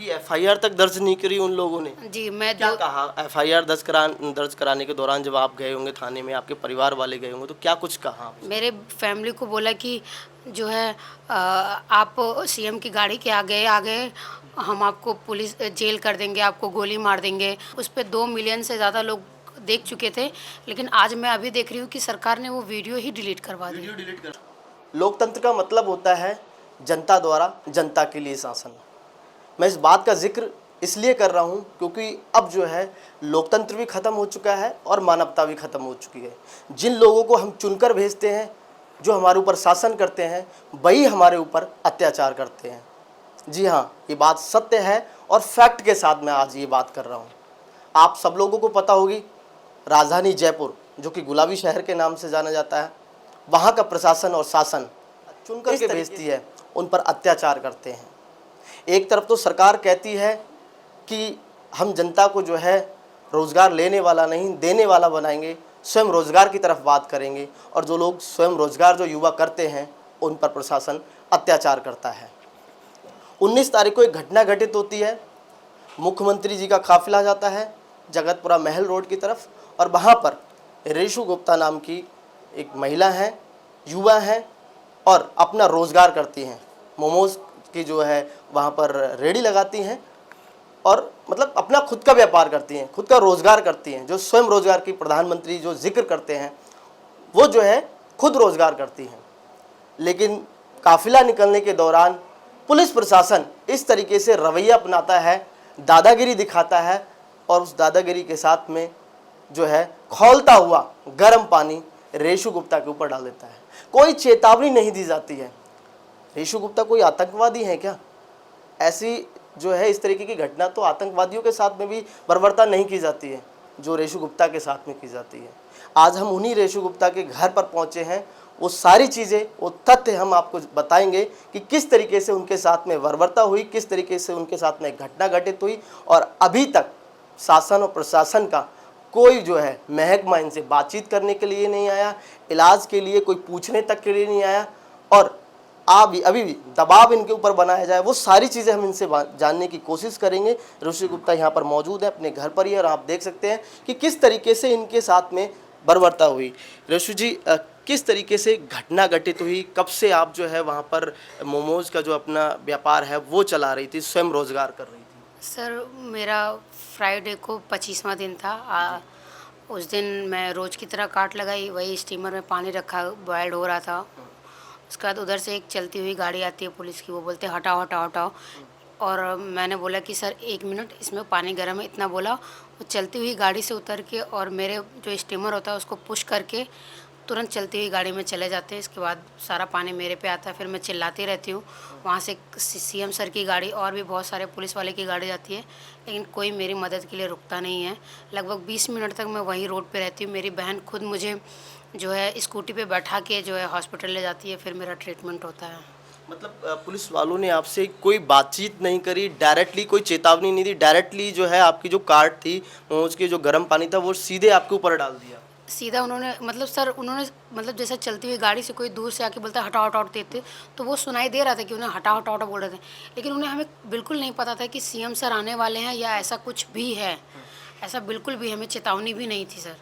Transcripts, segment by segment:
आपकी एफआईआर तक दर्ज नहीं करी उन लोगों ने? जी मैं क्या कहा एफआईआर दर्ज कराने के दौरान जब आप गए होंगे थाने में, आपके परिवार वाले गए होंगे, तो क्या कुछ कहा आपसे? मेरे फैमिली को बोला कि जो है आप सीएम की गाड़ी के आगे हम आपको पुलिस जेल कर देंगे, आपको गोली मार देंगे। उस पे 2 मिलियन से ज़्यादा लोग देख चुके थे, लेकिन आज मैं अभी देख रही हूँ कि सरकार ने वो वीडियो ही डिलीट करवा दी। वीडियो डिलीट कर। लोकतंत्र का मतलब होता है जनता द्वारा जनता के लिए शासन। मैं इस बात का जिक्र इसलिए कर रहा हूँ क्योंकि अब जो है लोकतंत्र भी ख़त्म हो चुका है और मानवता भी ख़त्म हो चुकी है। जिन लोगों को हम चुनकर भेजते हैं, जो हमारे ऊपर शासन करते हैं, वही हमारे ऊपर अत्याचार करते हैं। जी हाँ, ये बात सत्य है और फैक्ट के साथ मैं आज ये बात कर रहा हूँ। आप सब लोगों को पता होगी, राजधानी जयपुर जो कि गुलाबी शहर के नाम से जाना जाता है, वहाँ का प्रशासन और शासन चुनकर के भेजती है, उन पर अत्याचार करते हैं। एक तरफ तो सरकार कहती है कि हम जनता को जो है रोज़गार लेने वाला नहीं देने वाला बनाएंगे, स्वयं रोज़गार की तरफ बात करेंगे, और जो लोग स्वयं रोज़गार जो युवा करते हैं उन पर प्रशासन अत्याचार करता है। 19 तारीख को एक घटना घटित होती है। मुख्यमंत्री जी का काफिला जाता है जगतपुरा महल रोड की तरफ, और वहाँ पर रेशु गुप्ता नाम की एक महिला हैं, युवा हैं, और अपना रोज़गार करती हैं। मोमोज़ की जो है वहाँ पर रेडी लगाती हैं और मतलब अपना खुद का व्यापार करती हैं, खुद का रोज़गार करती हैं। जो स्वयं रोज़गार की प्रधानमंत्री जो जिक्र करते हैं, वो जो है खुद रोज़गार करती हैं। लेकिन काफिला निकलने के दौरान पुलिस प्रशासन इस तरीके से रवैया अपनाता है, दादागिरी दिखाता है, और उस दादागिरी के साथ में जो है खौलता हुआ गर्म पानी रेशु गुप्ता के ऊपर डाल देता है। कोई चेतावनी नहीं दी जाती है। रेशु गुप्ता कोई आतंकवादी है क्या? ऐसी जो है इस तरीके की घटना तो आतंकवादियों के साथ में भी बर्बरता नहीं की जाती है जो रेशु गुप्ता के साथ में की जाती है। आज हम उन्हीं रेशु गुप्ता के घर पर पहुंचे हैं। वो सारी चीज़ें, वो तथ्य हम आपको बताएंगे कि किस तरीके से उनके साथ में बर्बरता हुई, किस तरीके से उनके साथ में घटना घटित हुई, और अभी तक शासन और प्रशासन का कोई जो है महकमा इनसे बातचीत करने के लिए नहीं आया, इलाज के लिए कोई पूछने तक के लिए नहीं आया, और अभी भी दबाव इनके ऊपर बनाया जाए, वो सारी चीज़ें हम इनसे जानने की कोशिश करेंगे। ऋषि गुप्ता यहाँ पर मौजूद है, अपने घर पर ही है, और आप देख सकते हैं कि किस तरीके से इनके साथ में बर्बरता हुई। ऋषि जी, किस तरीके से घटना घटित हुई? कब से आप जो है वहाँ पर मोमोज़ का जो अपना व्यापार है वो चला रही थी, स्वयं रोज़गार कर रही थी? सर मेरा फ्राइडे को 25वां दिन था। उस दिन मैं रोज़ की तरह काट लगाई, वही स्टीमर में पानी रखा, बॉयल्ड हो रहा था। उसके बाद उधर से एक चलती हुई गाड़ी आती है पुलिस की, वो बोलते हैं हटाओ हटाओ हटाओ। और मैंने बोला कि सर 1 मिनट, इसमें पानी गर्म है, इतना बोला। वो चलती हुई गाड़ी से उतर के और मेरे जो स्टीमर होता है उसको पुश करके तुरंत चलती हुई गाड़ी में चले जाते हैं। इसके बाद सारा पानी मेरे पे आता है, फिर मैं चिल्लाती रहती हूँ। वहाँ से सीएम सर की गाड़ी और भी बहुत सारे पुलिस वाले की गाड़ी जाती है, लेकिन कोई मेरी मदद के लिए रुकता नहीं है। लगभग 20 मिनट तक मैं वहीं रोड पे रहती हूँ। मेरी बहन खुद मुझे जो है स्कूटी पे बैठा के जो है हॉस्पिटल ले जाती है, फिर मेरा ट्रीटमेंट होता है। मतलब पुलिस वालों ने आपसे कोई बातचीत नहीं करी, डायरेक्टली कोई चेतावनी नहीं दी, डायरेक्टली जो है आपकी जो कार्ट थी, उसके जो गर्म पानी था वो सीधे आपके ऊपर डाल दिया? सीधा उन्होंने मतलब सर उन्होंने मतलब जैसे चलती हुई गाड़ी से कोई दूर से आके बोलता है हटाओ हटाओ देते, तो वो सुनाई दे रहा था कि उन्हें हटाओ हटाओ हटाओ बोल रहे थे, लेकिन उन्हें हमें बिल्कुल नहीं पता था कि सीएम सर आने वाले हैं या ऐसा कुछ भी है। ऐसा बिल्कुल भी हमें चेतावनी भी नहीं थी सर,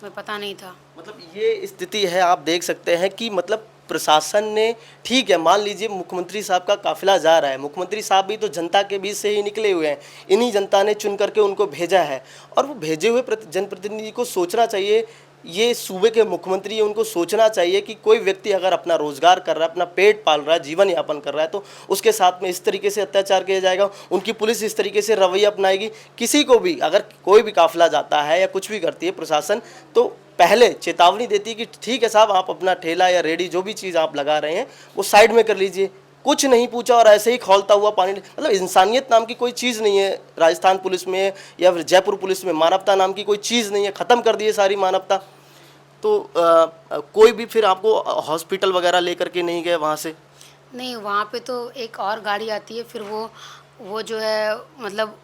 हमें पता नहीं था। मतलब ये स्थिति है, आप देख सकते हैं कि मतलब प्रशासन ने, ठीक है मान लीजिए मुख्यमंत्री साहब का काफिला जा रहा है, मुख्यमंत्री साहब भी तो जनता के बीच से ही निकले हुए हैं, इन्हीं जनता ने चुन करके उनको भेजा है, और वो भेजे हुए जनप्रतिनिधि को सोचना चाहिए, ये सूबे के मुख्यमंत्री है, उनको सोचना चाहिए कि कोई व्यक्ति अगर अपना रोजगार कर रहा है, अपना पेट पाल रहा है, जीवन यापन कर रहा है, तो उसके साथ में इस तरीके से अत्याचार किया जाएगा, उनकी पुलिस इस तरीके से रवैया अपनाएगी। किसी को भी अगर कोई भी काफिला जाता है या कुछ भी करती है प्रशासन, तो पहले चेतावनी देती है कि ठीक है साहब, आप अपना ठेला या रेडी जो भी चीज़ आप लगा रहे हैं वो साइड में कर लीजिए। कुछ नहीं पूछा और ऐसे ही खौलता हुआ पानी, मतलब इंसानियत नाम की कोई चीज़ नहीं है राजस्थान पुलिस में या फिर जयपुर पुलिस में, मानवता नाम की कोई चीज़ नहीं है, ख़त्म कर दी है सारी मानवता। तो कोई भी फिर आपको हॉस्पिटल वगैरह लेकर के नहीं गए वहाँ से? नहीं, वहाँ पे तो एक और गाड़ी आती है, फिर वो जो है मतलब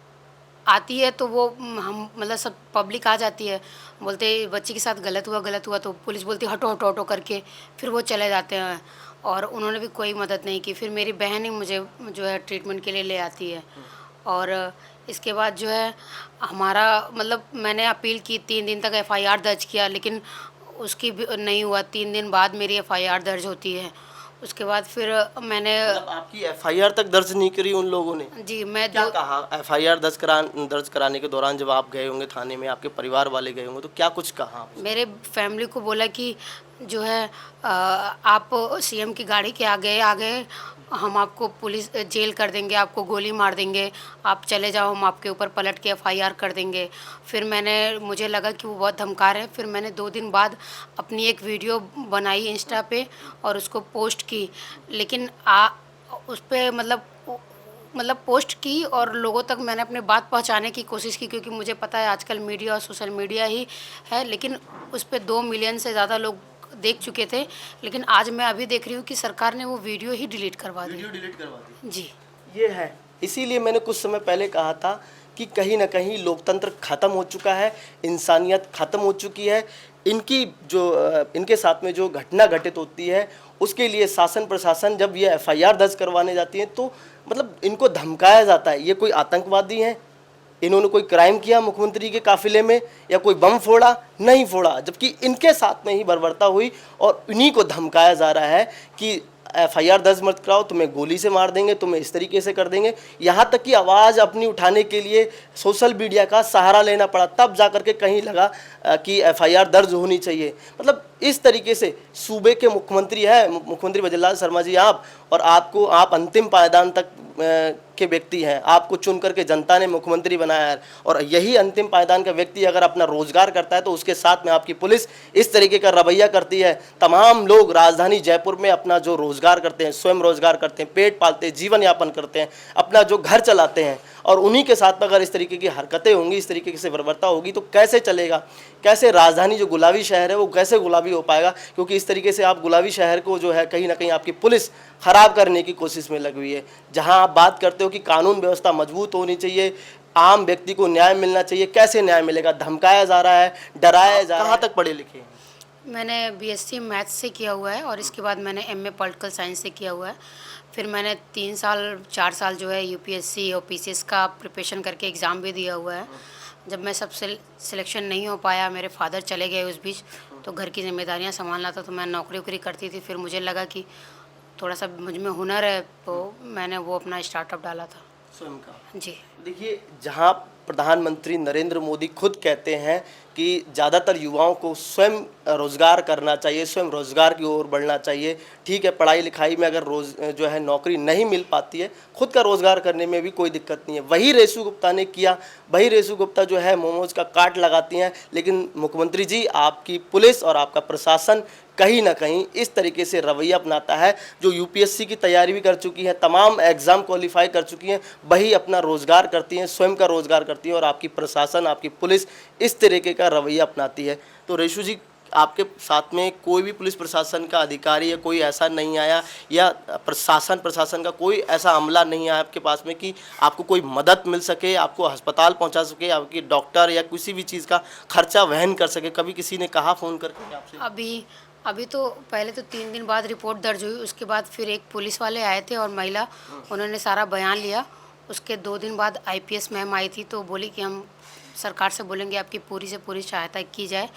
आती है तो वो हम मतलब सब पब्लिक आ जाती है, बोलते बच्चे के साथ गलत हुआ तो पुलिस बोलती है हटो हटो हटो करके, फिर वो चले जाते हैं, और उन्होंने भी कोई मदद नहीं की। फिर मेरी बहन ही मुझे जो है ट्रीटमेंट के लिए ले आती है, और इसके बाद जो है हमारा मतलब मैंने अपील की, 3 दिन तक एफआईआर दर्ज किया, लेकिन उसकी भी नहीं हुआ। 3 दिन बाद मेरी एफआईआर दर्ज होती है। उसके बाद फिर मैंने मतलब आपकी एफआईआर तक दर्ज नहीं करी उन लोगों ने? जी मैं क्या कहा एफआईआर दर्ज कराने के दौरान जब आप गए होंगे थाने में, आपके परिवार वाले गए होंगे, तो क्या कुछ कहा? मेरे फैमिली को बोला कि जो है आप सीएम की गाड़ी के आगे आ गए, हम आपको पुलिस जेल कर देंगे, आपको गोली मार देंगे, आप चले जाओ, हम आपके ऊपर पलट के एफआईआर कर देंगे। फिर मुझे लगा कि वो बहुत धमका रहे हैं। फिर मैंने 2 दिन बाद अपनी एक वीडियो बनाई इंस्टा पे और उसको पोस्ट की, लेकिन उस पे मतलब पोस्ट की और लोगों तक मैंने अपनी बात पहुंचाने की कोशिश की, क्योंकि मुझे पता है आजकल मीडिया और सोशल मीडिया ही है। लेकिन उस पे 2 मिलियन से ज़्यादा लोग देख चुके थे। लेकिन आज मैं अभी देख रही हूँ कि सरकार ने वो वीडियो ही डिलीट करवा दी। वीडियो डिलीट करवा दी? जी। ये है, इसीलिए मैंने कुछ समय पहले कहा था कि कहीं ना कहीं लोकतंत्र खत्म हो चुका है, इंसानियत खत्म हो चुकी है। इनके साथ में जो घटना घटित होती है उसके लिए शासन प्रशासन जब ये एफआईआर दर्ज करवाने जाती है तो मतलब इनको धमकाया जाता है। ये कोई आतंकवादी हैं, इन्होंने कोई क्राइम किया मुख्यमंत्री के काफिले में या कोई बम फोड़ा? नहीं फोड़ा। जबकि इनके साथ में ही बर्बरता हुई और इन्हीं को धमकाया जा रहा है कि एफआईआर दर्ज मत कराओ, तुम्हें गोली से मार देंगे, तुम्हें इस तरीके से कर देंगे। यहाँ तक कि आवाज़ अपनी उठाने के लिए सोशल मीडिया का सहारा लेना पड़ा, तब जा करके कहीं लगा कि एफआईआर दर्ज होनी चाहिए। मतलब इस तरीके से सूबे के मुख्यमंत्री है, मुख्यमंत्री भजनलाल शर्मा जी आप, और आप अंतिम पायदान तक के व्यक्ति हैं। आपको चुन करके जनता ने मुख्यमंत्री बनाया है और यही अंतिम पायदान का व्यक्ति अगर अपना रोजगार करता है तो उसके साथ में आपकी पुलिस इस तरीके का रवैया करती है। तमाम लोग राजधानी जयपुर में अपना जो रोजगार करते हैं, स्वयं रोजगार करते हैं, पेट पालते हैं, जीवन यापन करते हैं, अपना जो घर चलाते हैं, और उन्हीं के साथ में अगर इस तरीके की हरकतें होंगी, इस तरीके से बर्बरता होगी तो कैसे चलेगा? कैसे राजधानी जो गुलाबी शहर है वो कैसे गुलाबी हो पाएगा? क्योंकि इस तरीके से आप गुलाबी शहर को जो है कहीं ना कहीं आपकी पुलिस खराब करने की कोशिश में लगी हुई है। जहां आप बात करते हो कि कानून व्यवस्था मजबूत होनी चाहिए, आम व्यक्ति को न्याय मिलना चाहिए, कैसे न्याय मिलेगा? धमकाया जा रहा है, डराया जा रहा है। कहाँ तक पढ़े लिखे हैं? मैंने बीएससी मैथ्स से किया हुआ है और इसके बाद मैंने एमए पॉलिटिकल साइंस से किया हुआ है। फिर मैंने 4 साल जो है यूपीएससी और पीसीएस का प्रिपरेशन करके एग्ज़ाम भी दिया हुआ है। जब मैं सब सिलेक्शन नहीं हो पाया, मेरे फादर चले गए उस बीच, तो घर की जिम्मेदारियां संभालना था, तो मैं नौकरी करती थी। फिर मुझे लगा कि थोड़ा सा मुझ में हुनर है, तो मैंने वो अपना स्टार्टअप डाला था स्वयं का। जी। देखिए, जहां प्रधानमंत्री नरेंद्र मोदी खुद कहते हैं कि ज़्यादातर युवाओं को स्वयं रोज़गार करना चाहिए, स्वयं रोज़गार की ओर बढ़ना चाहिए। ठीक है, पढ़ाई लिखाई में अगर जो है नौकरी नहीं मिल पाती है, खुद का रोज़गार करने में भी कोई दिक्कत नहीं है। वही रेशु गुप्ता ने किया, वही रेशु गुप्ता जो है मोमोज का काट लगाती हैं। लेकिन मुख्यमंत्री जी, आपकी पुलिस और आपका प्रशासन कहीं ना कहीं इस तरीके से रवैया अपनाता है। जो यूपीएससी की तैयारी भी कर चुकी है, तमाम एग्ज़ाम क्वालिफाई कर चुकी हैं, वही अपना रोज़गार करती हैं, स्वयं का रोज़गार करती हैं, और आपकी प्रशासन, आपकी पुलिस इस तरीके का रवैया अपनाती है। तो रेशु जी, आपके साथ में कोई भी पुलिस प्रशासन का अधिकारी या कोई ऐसा नहीं आया, या प्रशासन का कोई ऐसा अमला नहीं आया आपके पास में कि आपको कोई मदद मिल सके, आपको अस्पताल पहुंचा सके, आपकी डॉक्टर या किसी भी चीज़ का खर्चा वहन कर सके? कभी किसी ने कहा फ़ोन करके आपसे? अभी तो पहले तो 3 दिन बाद रिपोर्ट दर्ज हुई, उसके बाद फिर एक पुलिस वाले आए थे और महिला, उन्होंने सारा बयान लिया। उसके 2 दिन बाद आईपीएस मैम आई थी, तो बोली कि हम सरकार से बोलेंगे आपकी पूरी से पूरी सहायता की जाए।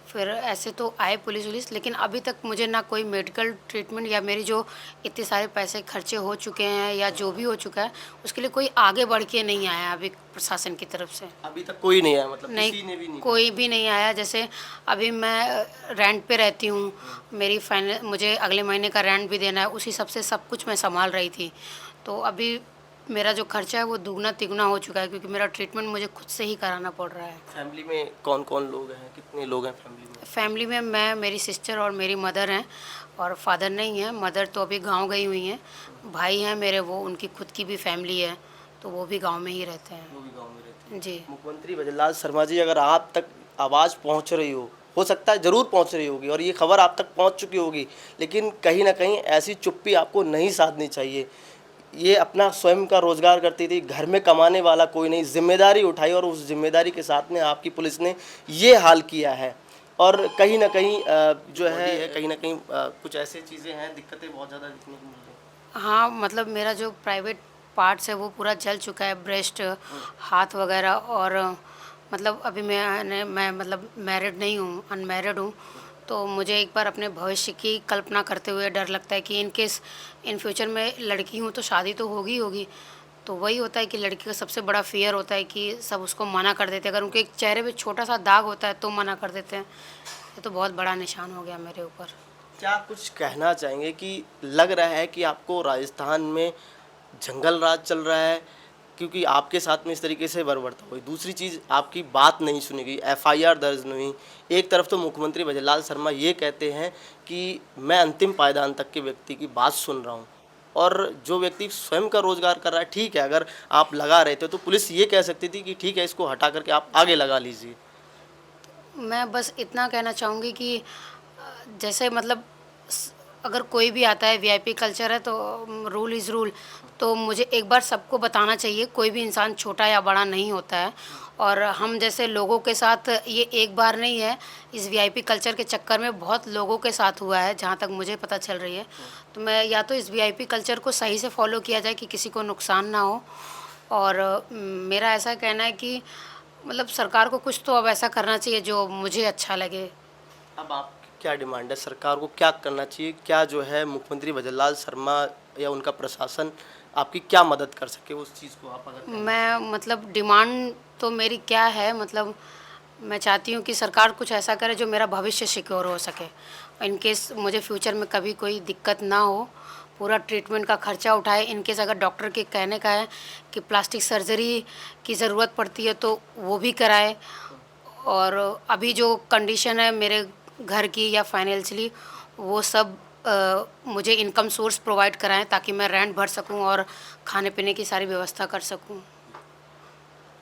फिर ऐसे तो आए पुलिस, लेकिन अभी तक मुझे ना कोई मेडिकल ट्रीटमेंट, या मेरी जो इतने सारे पैसे खर्चे हो चुके हैं या जो भी हो चुका है, उसके लिए कोई आगे बढ़ के नहीं आया अभी प्रशासन की तरफ से। अभी तक कोई नहीं आया? मतलब नहीं, किसी ने भी नहीं? कोई भी नहीं आया। जैसे अभी मैं रेंट पे रहती हूँ, मुझे अगले महीने का रेंट भी देना है, उसी सबसे सब कुछ मैं संभाल रही थी। तो अभी मेरा जो खर्चा है वो दुगना तिगुना हो चुका है, क्योंकि मेरा ट्रीटमेंट मुझे खुद से ही कराना पड़ रहा है। फैमिली में कौन कौन लोग हैं, कितने लोग हैं फैमिली में? फैमिली में मैं, मेरी सिस्टर और मेरी मदर हैं, और फादर नहीं है। मदर तो अभी गांव गई हुई हैं। भाई हैं मेरे, वो उनकी खुद की भी फैमिली है, तो वो भी गांव में ही रहते हैं। वो भी गांव में रहते हैं। जी। मुख्यमंत्री भजनलाल शर्मा जी, अगर आप तक आवाज़ पहुंच रही हो सकता है ज़रूर पहुंच रही होगी और ये खबर आप तक पहुंच चुकी होगी, लेकिन कहीं ना कहीं ऐसी चुप्पी आपको नहीं साधनी चाहिए। ये अपना स्वयं का रोज़गार करती थी, घर में कमाने वाला कोई नहीं, जिम्मेदारी उठाई और उस जिम्मेदारी के साथ में आपकी पुलिस ने ये हाल किया है। और कहीं ना कहीं जो है कहीं ना कहीं कुछ ऐसी चीज़ें हैं, दिक्कतें बहुत ज़्यादा दिखने को मिल रही हैं। हाँ, मतलब मेरा जो प्राइवेट पार्ट्स है वो पूरा जल चुका है, ब्रेस्ट, हाथ वगैरह। और मतलब अभी मैं मतलब मैरिड नहीं हूँ, अनमैरिड हूँ। तो मुझे एक बार अपने भविष्य की कल्पना करते हुए डर लगता है कि इन केस इन फ्यूचर में लड़की हूँ तो शादी तो होगी होगी। तो वही होता है कि लड़की का सबसे बड़ा फ़ियर होता है कि सब उसको मना कर देते हैं। अगर उनके एक चेहरे पे छोटा सा दाग होता है तो मना कर देते हैं। ये तो बहुत बड़ा निशान हो गया मेरे ऊपर। क्या कुछ कहना चाहेंगे कि लग रहा है कि आपको राजस्थान में जंगल राज चल रहा है, क्योंकि आपके साथ में इस तरीके से बर्बरता हुई। दूसरी चीज़, आपकी बात नहीं सुनी गई, एफआईआर दर्ज नहीं हुई। एक तरफ तो मुख्यमंत्री भजनलाल शर्मा ये कहते हैं कि मैं अंतिम पायदान तक के व्यक्ति की बात सुन रहा हूँ, और जो व्यक्ति स्वयं का रोजगार कर रहा है, ठीक है, अगर आप लगा रहे थे तो पुलिस ये कह सकती थी कि ठीक है, इसको हटा करके आप आगे लगा लीजिए। मैं बस इतना कहना चाहूँगी कि जैसे मतलब अगर कोई भी आता है, वीआईपी कल्चर है तो रूल इज़ रूल। तो मुझे एक बार सबको बताना चाहिए, कोई भी इंसान छोटा या बड़ा नहीं होता है। और हम जैसे लोगों के साथ ये एक बार नहीं है, इस वीआईपी कल्चर के चक्कर में बहुत लोगों के साथ हुआ है, जहाँ तक मुझे पता चल रही है। तो मैं या तो इस वीआईपी कल्चर को सही से फॉलो किया जाए कि किसी को नुकसान ना हो। और मेरा ऐसा कहना है कि मतलब सरकार को कुछ तो अब ऐसा करना चाहिए जो मुझे अच्छा लगे। अब आपकी क्या डिमांड है, सरकार को क्या करना चाहिए? क्या जो है मुख्यमंत्री भजनलाल शर्मा या उनका प्रशासन आपकी क्या मदद कर सके उस चीज़ को, आप अगर कहें? मैं मतलब डिमांड तो मेरी क्या है, मतलब मैं चाहती हूँ कि सरकार कुछ ऐसा करे जो मेरा भविष्य सिक्योर हो सके। इन केस मुझे फ्यूचर में कभी कोई दिक्कत ना हो, पूरा ट्रीटमेंट का खर्चा उठाए। इन केस अगर डॉक्टर के कहने का है कि प्लास्टिक सर्जरी की ज़रूरत पड़ती है तो वो भी कराए। और अभी जो कंडीशन है मेरे घर की या फाइनेंशियली, वो सब मुझे इनकम सोर्स प्रोवाइड कराएं ताकि मैं रेंट भर सकूं और खाने पीने की सारी व्यवस्था कर सकूं।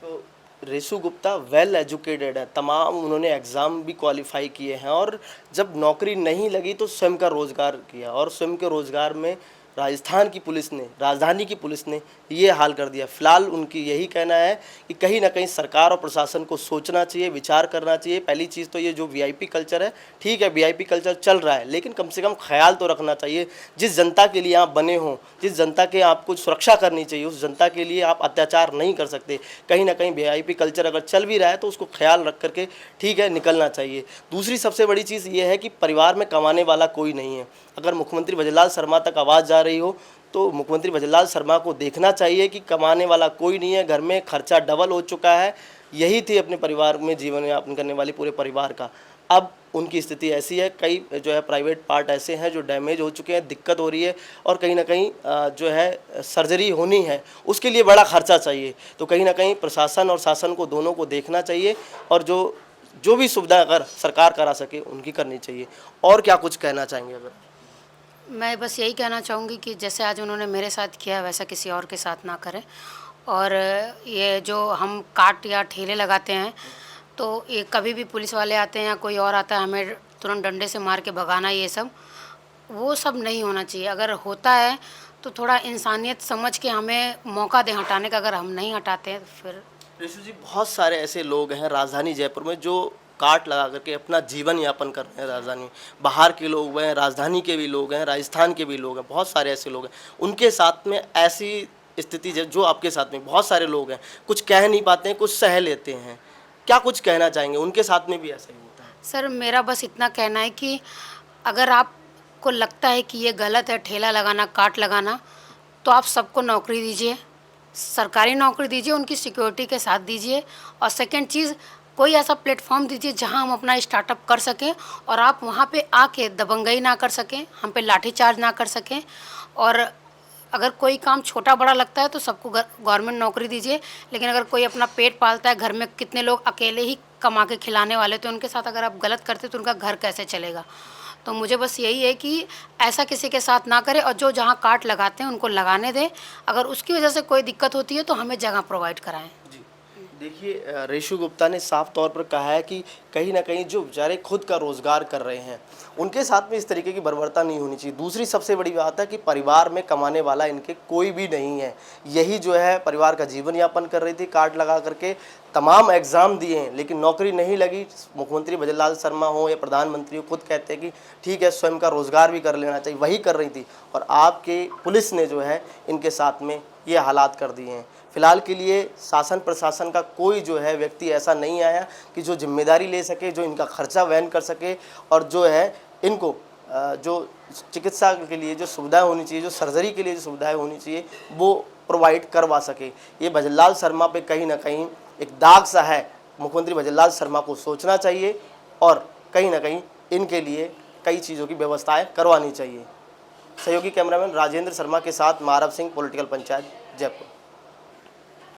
तो रेशु गुप्ता वेल एजुकेटेड है, तमाम उन्होंने एग्ज़ाम भी क्वालिफाई किए हैं, और जब नौकरी नहीं लगी तो स्वयं का रोज़गार किया, और स्वयं के रोज़गार में राजस्थान की पुलिस ने, राजधानी की पुलिस ने ये हाल कर दिया। फिलहाल उनकी यही कहना है कि कहीं ना कहीं सरकार और प्रशासन को सोचना चाहिए, विचार करना चाहिए। पहली चीज़ तो ये जो वीआईपी कल्चर है, ठीक है वीआईपी कल्चर चल रहा है, लेकिन कम से कम ख्याल तो रखना चाहिए। जिस जनता के लिए आप बने हों, जिस जनता के आपको सुरक्षा करनी चाहिए, उस जनता के लिए आप अत्याचार नहीं कर सकते। कहीं ना कहीं वीआईपी कल्चर अगर चल भी रहा है तो उसको ख्याल रख करके ठीक है निकलना चाहिए। दूसरी सबसे बड़ी चीज़ ये है कि परिवार में कमाने वाला कोई नहीं है। अगर मुख्यमंत्री भजनलाल शर्मा तक आवाज़ जा रही हो तो मुख्यमंत्री भजनलाल शर्मा को देखना चाहिए कि कमाने वाला कोई नहीं है, घर में खर्चा डबल हो चुका है। यही थी अपने परिवार में जीवन यापन करने वाली पूरे परिवार का। अब उनकी स्थिति ऐसी है, कई जो है प्राइवेट पार्ट ऐसे हैं जो डैमेज हो चुके हैं, दिक्कत हो रही है, और कहीं ना कहीं जो है सर्जरी होनी है, उसके लिए बड़ा खर्चा चाहिए। तो कहीं ना कहीं प्रशासन और शासन को दोनों को देखना चाहिए, और जो भी सुविधा अगर सरकार करा सके उनकी करनी चाहिए। और क्या कुछ कहना चाहेंगे अगर? मैं बस यही कहना चाहूँगी कि जैसे आज उन्होंने मेरे साथ किया वैसा किसी और के साथ ना करें। और ये जो हम काट या ठेले लगाते हैं तो ये कभी भी पुलिस वाले आते हैं या कोई और आता है हमें तुरंत डंडे से मार के भगाना, ये सब वो सब नहीं होना चाहिए। अगर होता है तो थोड़ा इंसानियत समझ के हमें मौका दें हटाने का। अगर हम नहीं हटाते हैं तो फिर ऋषि जी, बहुत सारे ऐसे लोग हैं राजधानी जयपुर में जो काट लगा करके अपना जीवन यापन कर रहे हैं राजधानी में। बाहर के लोग हैं, राजधानी के भी लोग हैं, राजस्थान के भी लोग हैं, बहुत सारे ऐसे लोग हैं। उनके साथ में ऐसी स्थिति जो आपके साथ में बहुत सारे लोग हैं, कुछ कह नहीं पाते हैं, कुछ सह लेते हैं। क्या कुछ कहना चाहेंगे? उनके साथ में भी ऐसा ही होता है? सर मेरा बस इतना कहना है कि अगर आपको लगता है कि ये गलत है ठेला लगाना, काट लगाना, तो आप सबको नौकरी दीजिए, सरकारी नौकरी दीजिए, उनकी सिक्योरिटी के साथ दीजिए। और सेकंड चीज़, कोई ऐसा प्लेटफॉर्म दीजिए जहां हम अपना स्टार्टअप कर सकें और आप वहां पे आके दबंगई ना कर सकें, हम पे लाठीचार्ज ना कर सकें। और अगर कोई काम छोटा बड़ा लगता है तो सबको गवर्नमेंट नौकरी दीजिए। लेकिन अगर कोई अपना पेट पालता है, घर में कितने लोग अकेले ही कमा के खिलाने वाले, तो उनके साथ अगर आप गलत करते तो उनका घर कैसे चलेगा। तो मुझे बस यही है कि ऐसा किसी के साथ ना करें, और जो जहाँ काट लगाते हैं उनको लगाने दें। अगर उसकी वजह से कोई दिक्कत होती है तो हमें जगह प्रोवाइड कराएं। जी, देखिए रेशु गुप्ता ने साफ तौर पर कहा है कि कहीं ना कहीं जो बेचारे खुद का रोज़गार कर रहे हैं उनके साथ में इस तरीके की बर्बरता नहीं होनी चाहिए। दूसरी सबसे बड़ी बात है कि परिवार में कमाने वाला इनके कोई भी नहीं है, यही जो है परिवार का जीवन यापन कर रही थी। कार्ड लगा करके तमाम एग्ज़ाम दिए हैं लेकिन नौकरी नहीं लगी। मुख्यमंत्री भजनलाल शर्मा हो या प्रधानमंत्री हो खुद कहते हैं कि ठीक है स्वयं का रोज़गार भी कर लेना चाहिए, वही कर रही थी और आपके पुलिस ने जो है इनके साथ में ये हालात कर दिए हैं। फिलहाल के लिए शासन प्रशासन का कोई जो है व्यक्ति ऐसा नहीं आया कि जो जिम्मेदारी ले सके, जो इनका खर्चा वहन कर सके और जो है इनको जो चिकित्सा के लिए जो सुविधाएं होनी चाहिए, जो सर्जरी के लिए जो सुविधाएं होनी चाहिए वो प्रोवाइड करवा सके। ये भजनलाल शर्मा पे कहीं ना कहीं एक दाग सा है। मुख्यमंत्री भजनलाल शर्मा को सोचना चाहिए और कहीं ना कहीं इनके लिए कई चीज़ों की व्यवस्थाएं करवानी चाहिए। सहयोगी कैमरामैन राजेंद्र शर्मा के साथ मारव सिंह, पॉलिटिकल पंचायत, जयपुर।